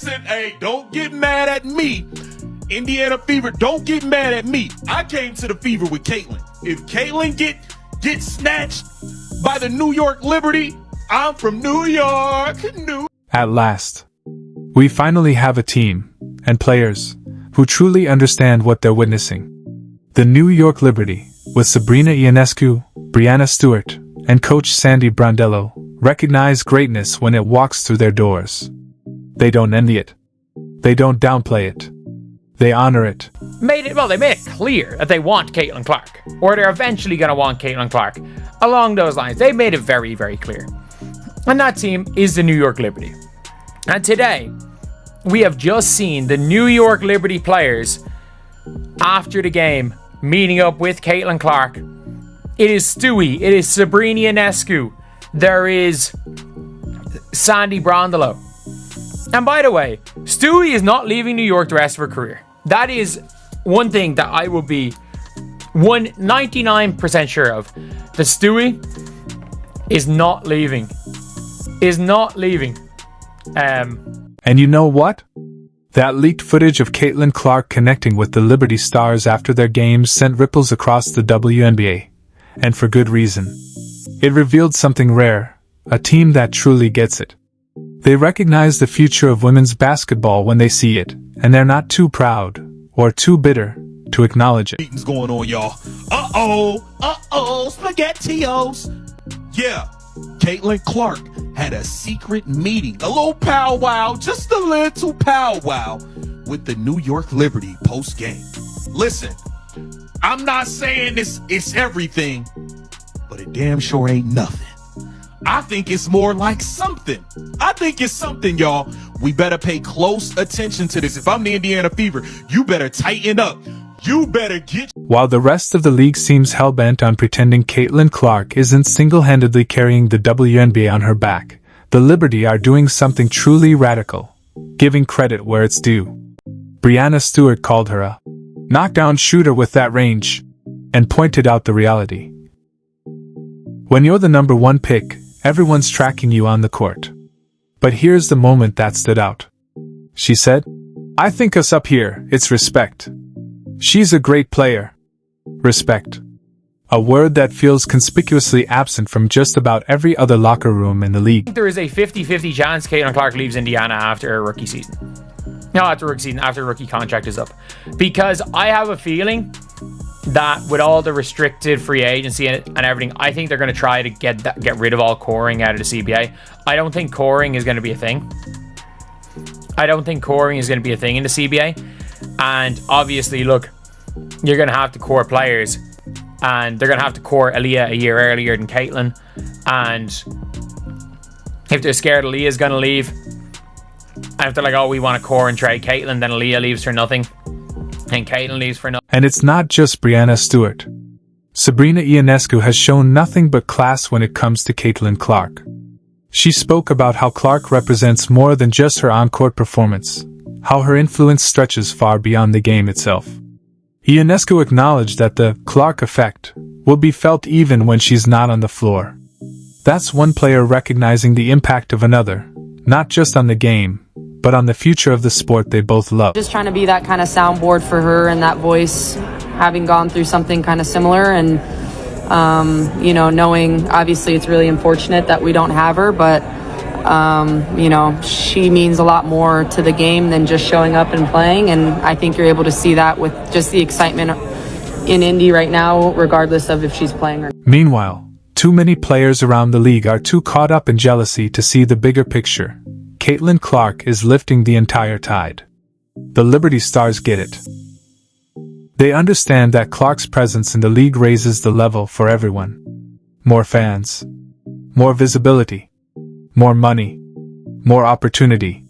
listen, hey, don't get mad at me. Indiana Fever, don't get mad at me. I came to the Fever with Caitlin. If Caitlin get snatched by the New York Liberty, I'm from New York. At last, we finally have a team and players who truly understand what they're witnessing. The New York Liberty, with Sabrina Ionescu, Breanna Stewart, and coach Sandy Brondello, recognize greatness when it walks through their doors. They don't envy it. They don't downplay it. They honor it. They made it clear that they want Caitlin Clark, or they're eventually going to want Caitlin Clark. Along those lines, they made it very, very clear. And that team is the New York Liberty. And today, we have just seen the New York Liberty players, after the game, meeting up with Caitlin Clark. It is Stewie, it is Sabrina Ionescu, there is Sandy Brondello. And by the way, Stewie is not leaving New York the rest of her career. That is one thing that I will be 99% sure of. That Stewie is not leaving. And you know what? That leaked footage of Caitlin Clark connecting with the Liberty Stars after their games sent ripples across the WNBA. And for good reason. It revealed something rare, a team that truly gets it. They recognize the future of women's basketball when they see it, and they're not too proud or too bitter to acknowledge it. Meeting's going on, y'all. SpaghettiOs. Yeah, Caitlin Clark had a secret meeting, a little powwow, just a little powwow with the New York Liberty post-game. Listen, I'm not saying it's everything, but it damn sure ain't nothing. I think it's more like something. I think it's something, y'all. We better pay close attention to this. If I'm the Indiana Fever, you better tighten up. You better get... While the rest of the league seems hell-bent on pretending Caitlin Clark isn't single-handedly carrying the WNBA on her back, the Liberty are doing something truly radical, giving credit where it's due. Breanna Stewart called her a knockdown shooter with that range, and pointed out the reality. When you're the number one pick, everyone's tracking you on the court. But here's the moment that stood out. She said, "I think us up here, it's respect. She's a great player. Respect." A word that feels conspicuously absent from just about every other locker room in the league. There is a 50-50 chance Caitlin Clark leaves Indiana after her rookie season. No, after her rookie contract is up. Because I have a feeling that with all the restricted free agency and everything, I think they're going to try to get rid of all coring out of the CBA. I don't think coring is going to be a thing. in the CBA. And obviously, look, you're going to have to core players, and they're going to have to core Aaliyah a year earlier than Caitlin. And if they're scared Aaliyah's going to leave, and if they're like, oh, we want to core and trade Caitlin, then Aaliyah leaves for nothing, and Caitlin leaves for nothing. And it's not just Breanna Stewart. Sabrina Ionescu has shown nothing but class when it comes to Caitlin Clark. She spoke about how Clark represents more than just her on-court performance, how her influence stretches far beyond the game itself. Ionescu acknowledged that the Clark effect will be felt even when she's not on the floor. That's one player recognizing the impact of another, not just on the game, but on the future of the sport they both love. Just trying to be that kind of soundboard for her and that voice, having gone through something kind of similar, and knowing obviously it's really unfortunate that we don't have her, but she means a lot more to the game than just showing up and playing, and I think you're able to see that with just the excitement in Indy right now, regardless of if she's playing or not. Meanwhile, too many players around the league are too caught up in jealousy to see the bigger picture. Caitlin Clark is lifting the entire tide. The Liberty Stars get it. They understand that Clark's presence in the league raises the level for everyone. More fans, more visibility, more money, more opportunity.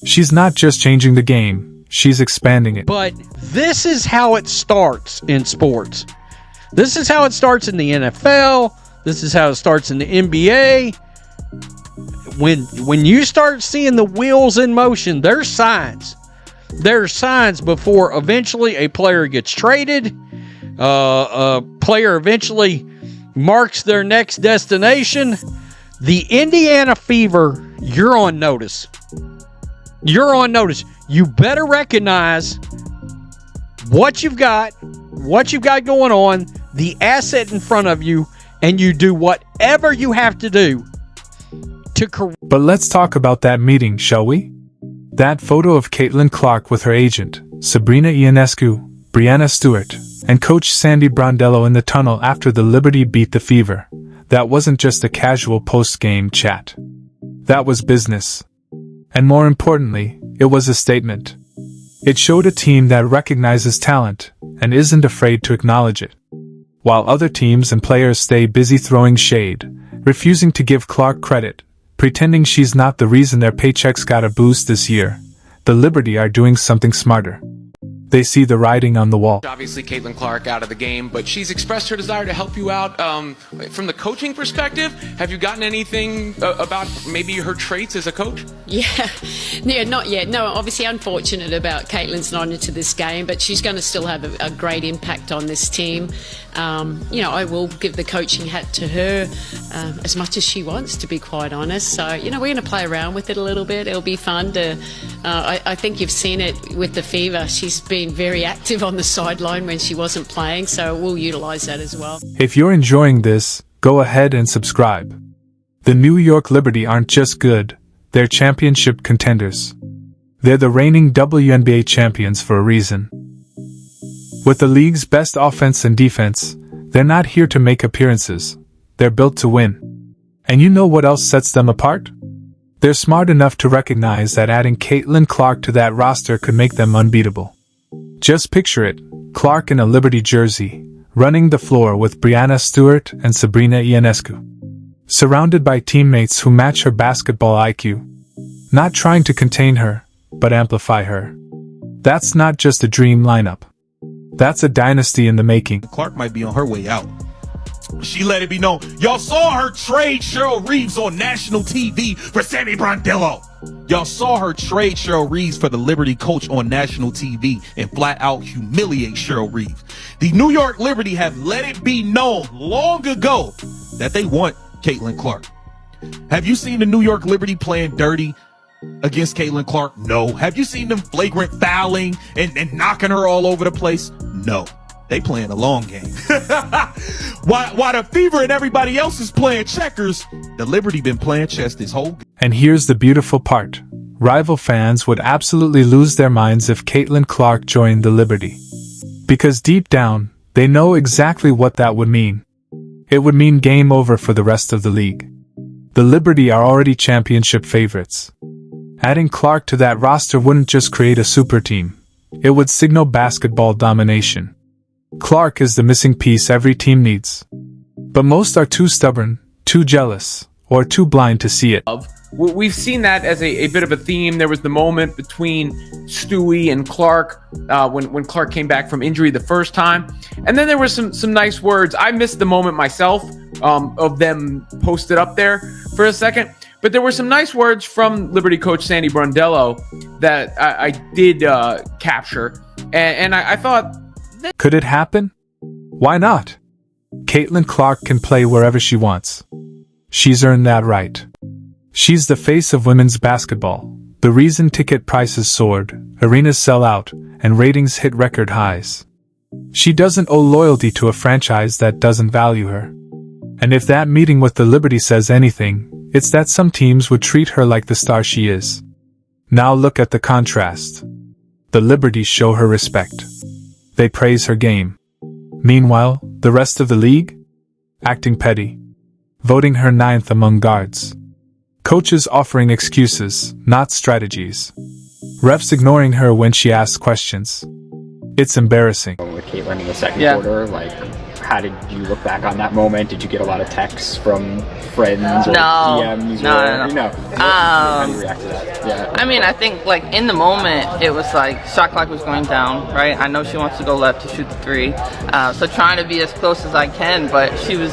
She's not just changing the game, she's expanding it. But this is how it starts in sports. This is how it starts in the NFL. This is how it starts in the NBA. When you start seeing the wheels in motion, there's signs. There's signs before eventually a player gets traded. A player eventually marks their next destination. The Indiana Fever, you're on notice. You're on notice. You better recognize what you've got going on, the asset in front of you, and you do whatever you have to do to correct. But let's talk about that meeting, shall we? That photo of Caitlin Clark with her agent, Sabrina Ionescu, Breanna Stewart, and coach Sandy Brondello in the tunnel after the Liberty beat the Fever. That wasn't just a casual post-game chat. That was business. And more importantly, it was a statement. It showed a team that recognizes talent and isn't afraid to acknowledge it. While other teams and players stay busy throwing shade, refusing to give Clark credit, pretending she's not the reason their paychecks got a boost this year, the Liberty are doing something smarter. They see the writing on the wall. Obviously, Caitlin Clark out of the game, but she's expressed her desire to help you out. From the coaching perspective, have you gotten anything about maybe her traits as a coach? Yeah, not yet. No, obviously unfortunate about Caitlin's not into this game, but she's going to still have a great impact on this team. I will give the coaching hat to her as much as she wants, to be quite honest. So, we're going to play around with it a little bit. It'll be fun to, I think you've seen it with the Fever. She's been very active on the sideline when she wasn't playing, so we'll utilise that as well. If you're enjoying this, go ahead and subscribe. The New York Liberty aren't just good, they're championship contenders. They're the reigning WNBA champions for a reason. With the league's best offense and defense, they're not here to make appearances, they're built to win. And you know what else sets them apart? They're smart enough to recognize that adding Caitlin Clark to that roster could make them unbeatable. Just picture it, Clark in a Liberty jersey, running the floor with Breanna Stewart and Sabrina Ionescu. Surrounded by teammates who match her basketball IQ. Not trying to contain her, but amplify her. That's not just a dream lineup. That's a dynasty in the making. Clark might be on her way out. She let it be known. Y'all saw her trade Cheryl Reeves on national TV for Sandy Brondello. Y'all saw her trade Cheryl Reeves for the Liberty coach on national TV and flat out humiliate Cheryl Reeves. The New York Liberty have let it be known long ago that they want Caitlin Clark. Have you seen the New York Liberty playing dirty against Caitlin Clark? No. Have you seen them flagrant fouling and knocking her all over the place? No. They playing a long game. While the Fever and everybody else is playing checkers, the Liberty been playing chess this whole game. And here's the beautiful part. Rival fans would absolutely lose their minds if Caitlin Clark joined the Liberty. Because deep down, they know exactly what that would mean. It would mean game over for the rest of the league. The Liberty are already championship favorites. Adding Clark to that roster wouldn't just create a super team. It would signal basketball domination. Clark is the missing piece every team needs. But most are too stubborn, too jealous, or too blind to see it. We've seen that as a bit of a theme. There was the moment between Stewie and Clark when Clark came back from injury the first time. And then there were some nice words. I missed the moment myself of them posted up there for a second. But there were some nice words from Liberty coach Sandy Brondello that I did capture. And I thought... Could it happen? Why not? Caitlin Clark can play wherever she wants. She's earned that right. She's the face of women's basketball, the reason ticket prices soared, arenas sell out, and ratings hit record highs. She doesn't owe loyalty to a franchise that doesn't value her. And if that meeting with the Liberty says anything, it's that some teams would treat her like the star she is. Now look at the contrast. The Liberty show her respect. They praise her game. Meanwhile, the rest of the league? Acting petty. Voting her 9th among guards. Coaches offering excuses, not strategies. Refs ignoring her when she asks questions. It's embarrassing. With Caitlin in the second quarter, how did you look back on that moment? Did you get a lot of texts from friends or DMs? No. How do you react to that? Yeah. I mean, I think in the moment, it was shot clock was going down, right? I know she wants to go left to shoot the three, so trying to be as close as I can, but she was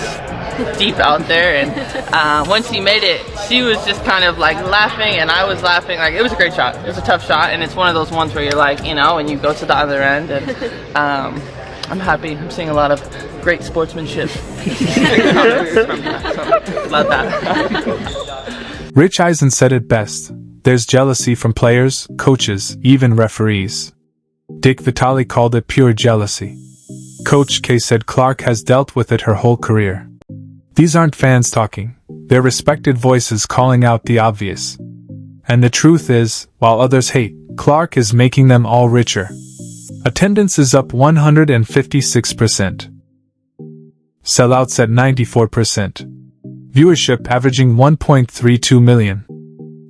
deep out there, and once she made it, she was just kind of laughing, and I was laughing. It was a great shot. It was a tough shot, and it's one of those ones where you're and you go to the other end, and I'm happy. I'm seeing a lot of great sportsmanship. Love that. Rich Eisen said it best. There's jealousy from players, coaches, even referees. Dick Vitale called it pure jealousy. Coach K said Clark has dealt with it her whole career. These aren't fans talking, they're respected voices calling out the obvious. And the truth is, while others hate, Clark is making them all richer. Attendance is up 156%. Sellouts at 94%. Viewership averaging 1.32 million.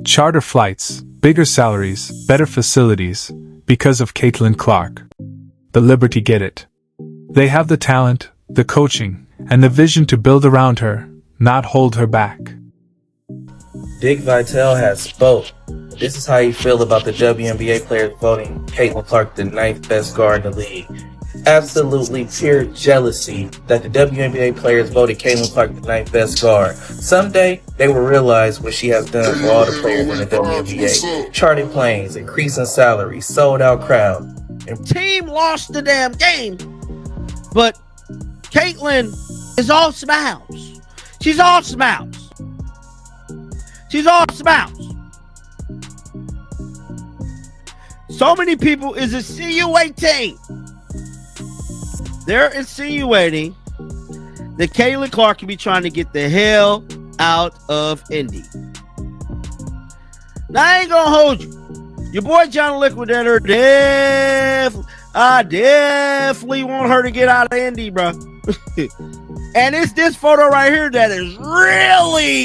Charter flights, bigger salaries, better facilities, because of Caitlin Clark. The Liberty get it. They have the talent, the coaching, and the vision to build around her, not hold her back. Dick Vitale has spoke. This is how you feel about the WNBA players voting Caitlin Clark the 9th best guard in the league. Absolutely pure jealousy that the WNBA players voted Caitlin Clark the 9th best guard. Someday, they will realize what she has done for all the players in the WNBA. Charting planes, increasing salary, sold out crowd. And team lost the damn game, but Caitlin is all smiles. She's all smiles. She's all smiles. So many people is insinuating. They're insinuating that Caitlin Clark can be trying to get the hell out of Indy. Now, I ain't gonna hold you. Your boy John Liquidator definitely want her to get out of Indy, bro. And it's this photo right here that is really